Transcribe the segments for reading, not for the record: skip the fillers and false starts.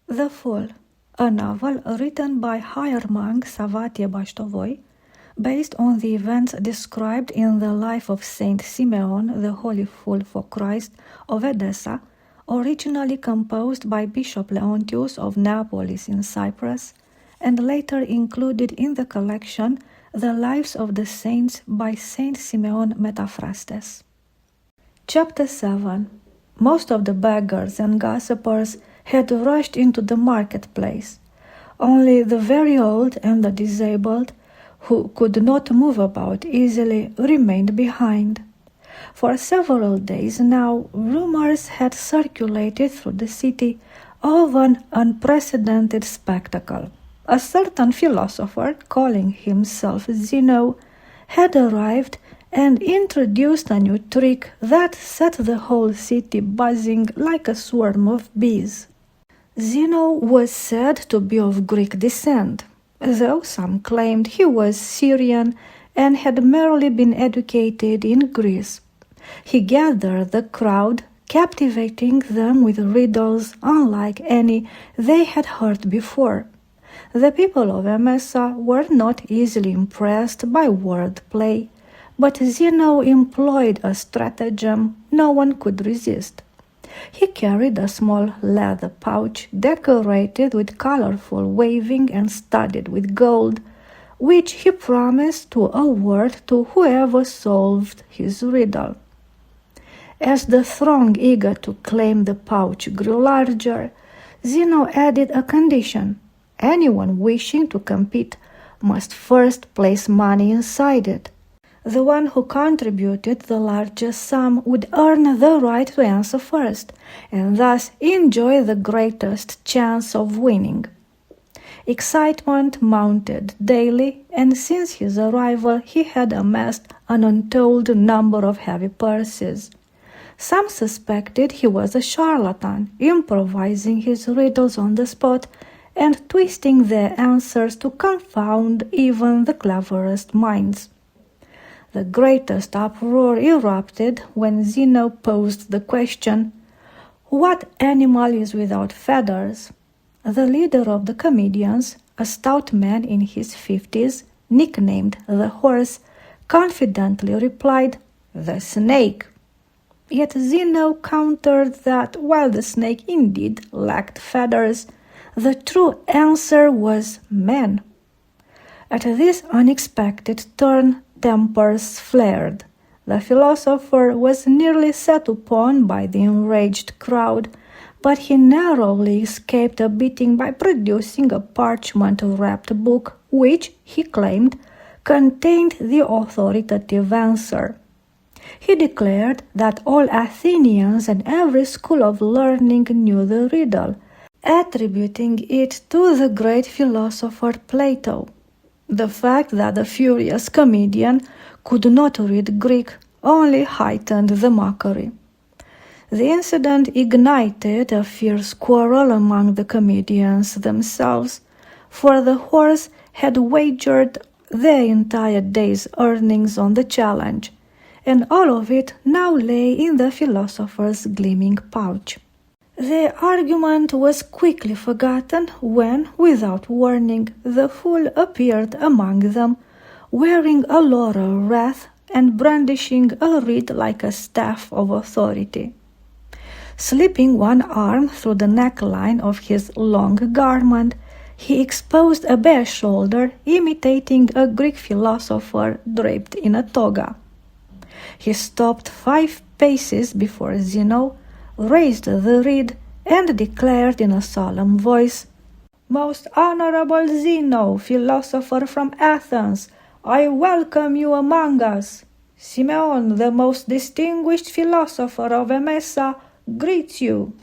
The Fool, a novel written by hiermonk Savatie Bastovoi, based on the events described in the life of Saint Simeon, the Holy Fool for Christ of Edessa, originally composed by Bishop Leontius of Neapolis in Cyprus, and later included in the collection The Lives of the Saints by Saint Simeon Metaphrastes. Chapter 7. Most of the beggars and gossipers had rushed into the marketplace. Only the very old and the disabled, who could not move about easily, remained behind. For several days now, rumors had circulated through the city of an unprecedented spectacle. A certain philosopher, calling himself Zeno, had arrived and introduced a new trick that set the whole city buzzing like a swarm of bees. Zeno was said to be of Greek descent, though some claimed he was Syrian and had merely been educated in Greece. He gathered the crowd, captivating them with riddles unlike any they had heard before. The people of Emesa were not easily impressed by wordplay, but Zeno employed a stratagem no one could resist. He carried a small leather pouch decorated with colorful waving and studded with gold, which he promised to award to whoever solved his riddle. As the throng eager to claim the pouch grew larger, Zeno added a condition. Anyone wishing to compete must first place money inside it. The one who contributed the largest sum would earn the right to answer first, and thus enjoy the greatest chance of winning. Excitement mounted daily, and since his arrival he had amassed an untold number of heavy purses. Some suspected he was a charlatan, improvising his riddles on the spot and twisting their answers to confound even the cleverest minds. The greatest uproar erupted when Zeno posed the question, "What animal is without feathers?" The leader of the comedians, a stout man in his 50s, nicknamed the Horse, confidently replied, "The snake." Yet Zeno countered that while the snake indeed lacked feathers, the true answer was man. At this unexpected turn, tempers flared. The philosopher was nearly set upon by the enraged crowd, but he narrowly escaped a beating by producing a parchment-wrapped book which, he claimed, contained the authoritative answer. He declared that all Athenians and every school of learning knew the riddle, attributing it to the great philosopher Plato. The fact that the furious comedian could not read Greek only heightened the mockery. The incident ignited a fierce quarrel among the comedians themselves, for the Horse had wagered their entire day's earnings on the challenge, and all of it now lay in the philosopher's gleaming pouch. The argument was quickly forgotten when, without warning, the fool appeared among them, wearing a laurel wreath and brandishing a reed like a staff of authority. Slipping one arm through the neckline of his long garment, he exposed a bare shoulder, imitating a Greek philosopher draped in a toga. He stopped 5 paces before Zeno, raised the reed, and declared in a solemn voice, "Most honorable Zeno, philosopher from Athens, I welcome you among us. Simeon, the most distinguished philosopher of Emesa, greets you."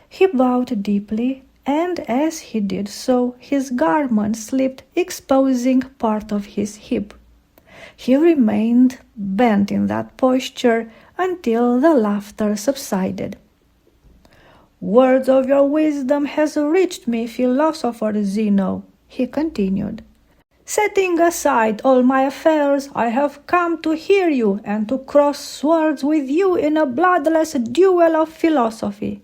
He bowed deeply, and as he did so, his garment slipped, exposing part of his hip. He remained bent in that posture until the laughter subsided. "Words of your wisdom has reached me, philosopher Zeno," he continued. "Setting aside all my affairs, I have come to hear you and to cross swords with you in a bloodless duel of philosophy."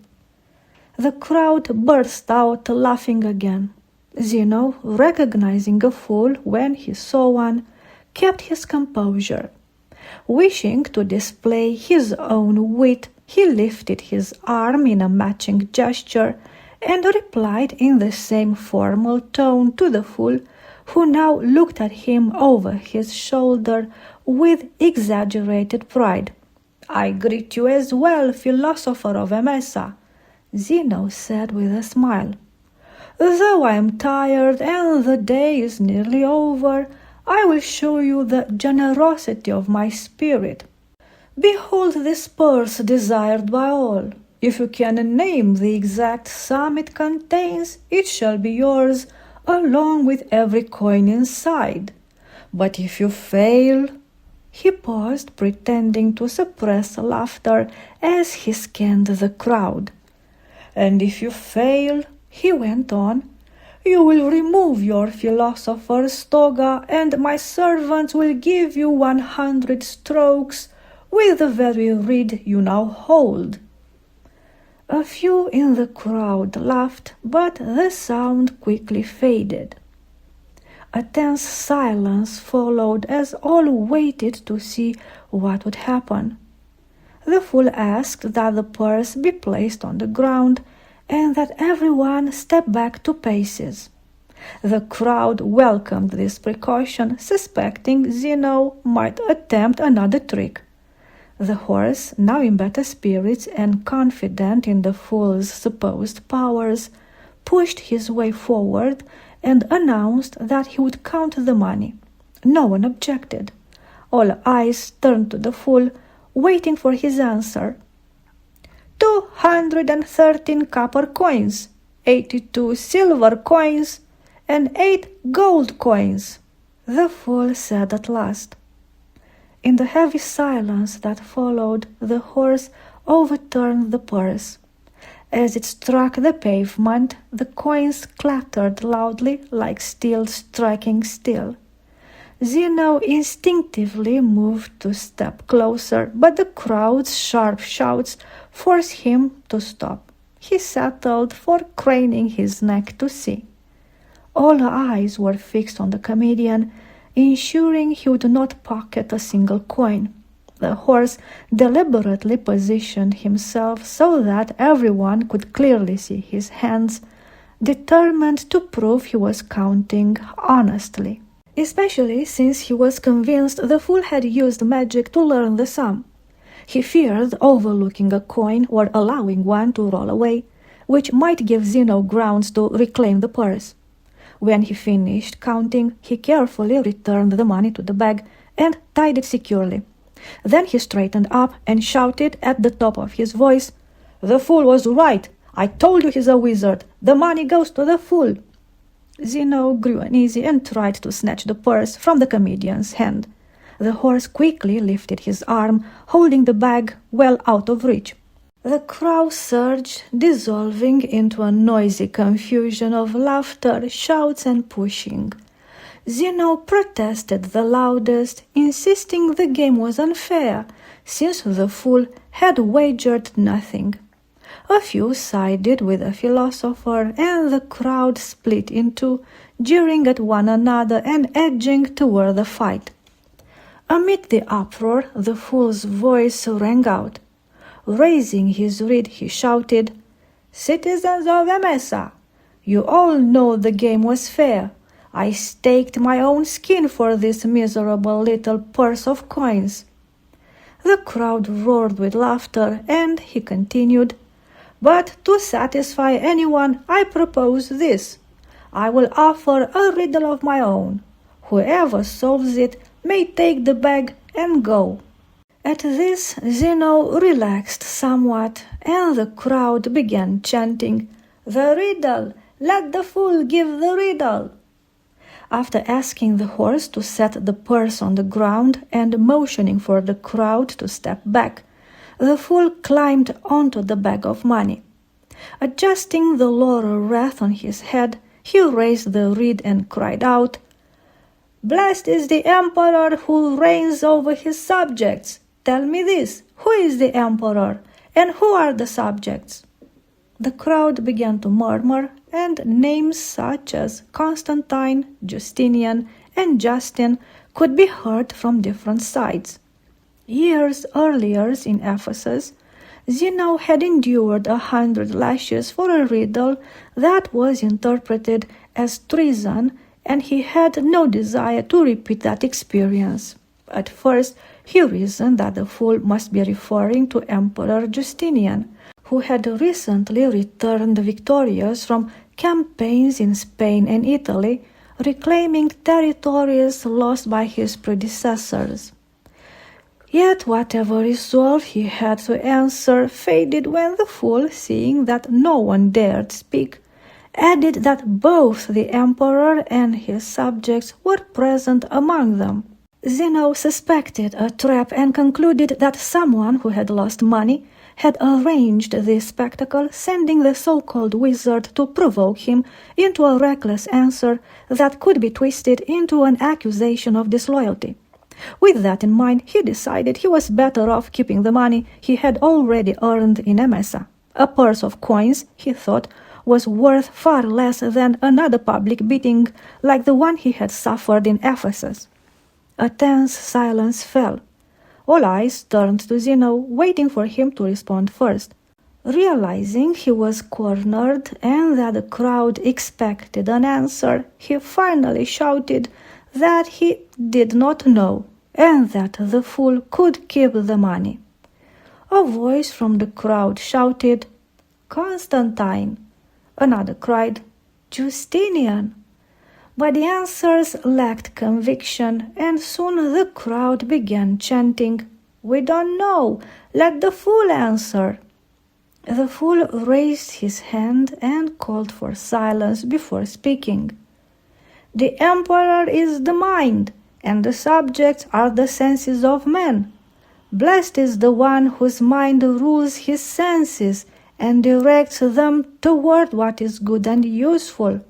The crowd burst out laughing again. Zeno, recognizing a fool when he saw one, kept his composure. Wishing to display his own wit, he lifted his arm in a matching gesture and replied in the same formal tone to the fool, who now looked at him over his shoulder with exaggerated pride. "I greet you as well, philosopher of Emesa," Zeno said with a smile. "Though I am tired and the day is nearly over, I will show you the generosity of my spirit. Behold this purse desired by all. If you can name the exact sum it contains, it shall be yours, along with every coin inside. But if you fail—" He paused, pretending to suppress laughter as he scanned the crowd. "And if you fail," he went on, "you will remove your philosopher's toga, and my servants will give you 100 strokes with the very reed you now hold." A few in the crowd laughed, but the sound quickly faded. A tense silence followed as all waited to see what would happen. The fool asked that the purse be placed on the ground and that everyone step back 2 paces. The crowd welcomed this precaution, suspecting Zeno might attempt another trick. The horse, now in better spirits and confident in the fool's supposed powers, pushed his way forward and announced that he would count the money. No one objected. All eyes turned to the fool, waiting for his answer. 213 copper coins, 82 silver coins, and 8 gold coins," the fool said at last. In the heavy silence that followed, the horse overturned the purse. As it struck the pavement, the coins clattered loudly like steel striking steel. Zeno instinctively moved to step closer, but the crowd's sharp shouts forced him to stop. He settled for craning his neck to see. All eyes were fixed on the comedian, ensuring he would not pocket a single coin. The horse deliberately positioned himself so that everyone could clearly see his hands, determined to prove he was counting honestly, especially since he was convinced the fool had used magic to learn the sum. He feared overlooking a coin or allowing one to roll away, which might give Zeno grounds to reclaim the purse. When he finished counting, he carefully returned the money to the bag and tied it securely. Then he straightened up and shouted at the top of his voice, "The fool was right! I told you he's a wizard! The money goes to the fool!" Zeno grew uneasy and tried to snatch the purse from the comedian's hand. The horse quickly lifted his arm, holding the bag well out of reach. The crowd surged, dissolving into a noisy confusion of laughter, shouts, and pushing. Zeno protested the loudest, insisting the game was unfair, since the fool had wagered nothing. A few sided with the philosopher, and the crowd split in two, jeering at one another and edging toward the fight. Amid the uproar, the fool's voice rang out. Raising his reed, he shouted, "Citizens of Emesa, you all know the game was fair. I staked my own skin for this miserable little purse of coins." The crowd roared with laughter, and he continued, "But to satisfy anyone, I propose this. I will offer a riddle of my own. Whoever solves it may take the bag and go." At this, Zeno relaxed somewhat, and the crowd began chanting, "The riddle! Let the fool give the riddle!" After asking the horse to set the purse on the ground and motioning for the crowd to step back, the fool climbed onto the bag of money. Adjusting the laurel wreath on his head, he raised the reed and cried out, "Blessed is the emperor who reigns over his subjects. Tell me this, who is the emperor, and who are the subjects?" The crowd began to murmur, and names such as Constantine, Justinian, and Justin could be heard from different sides. Years earlier in Ephesus, Zeno had endured 100 lashes for a riddle that was interpreted as treason, and he had no desire to repeat that experience. At first, he reasoned that the fool must be referring to Emperor Justinian, who had recently returned victorious from campaigns in Spain and Italy, reclaiming territories lost by his predecessors. Yet whatever resolve he had to answer faded when the fool, seeing that no one dared speak, added that both the emperor and his subjects were present among them. Zeno suspected a trap and concluded that someone who had lost money had arranged this spectacle, sending the so-called wizard to provoke him into a reckless answer that could be twisted into an accusation of disloyalty. With that in mind, he decided he was better off keeping the money he had already earned in Emesa. A purse of coins, he thought, was worth far less than another public beating like the one he had suffered in Ephesus. A tense silence fell. All eyes turned to Zeno, waiting for him to respond first. Realizing he was cornered and that the crowd expected an answer, he finally shouted that he did not know and that the fool could keep the money. A voice from the crowd shouted, "Constantine!" Another cried, "Justinian!" But the answers lacked conviction, and soon the crowd began chanting, "We don't know! Let the fool answer!" The fool raised his hand and called for silence before speaking. "The emperor is the mind, and the subjects are the senses of men. Blessed is the one whose mind rules his senses and directs them toward what is good and useful.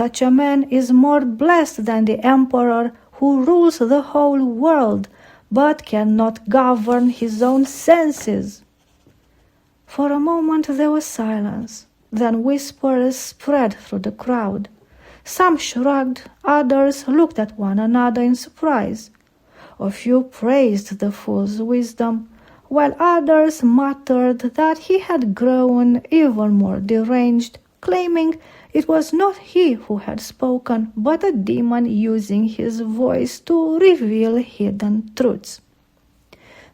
Such a man is more blessed than the emperor who rules the whole world, but cannot govern his own senses." For a moment there was silence. Then whispers spread through the crowd. Some shrugged, others looked at one another in surprise. A few praised the fool's wisdom, while others muttered that he had grown even more deranged, claiming it was not he who had spoken, but a demon using his voice to reveal hidden truths.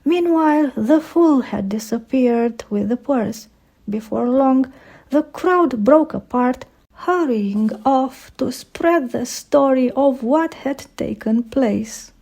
Meanwhile, the fool had disappeared with the purse. Before long, the crowd broke apart, hurrying off to spread the story of what had taken place.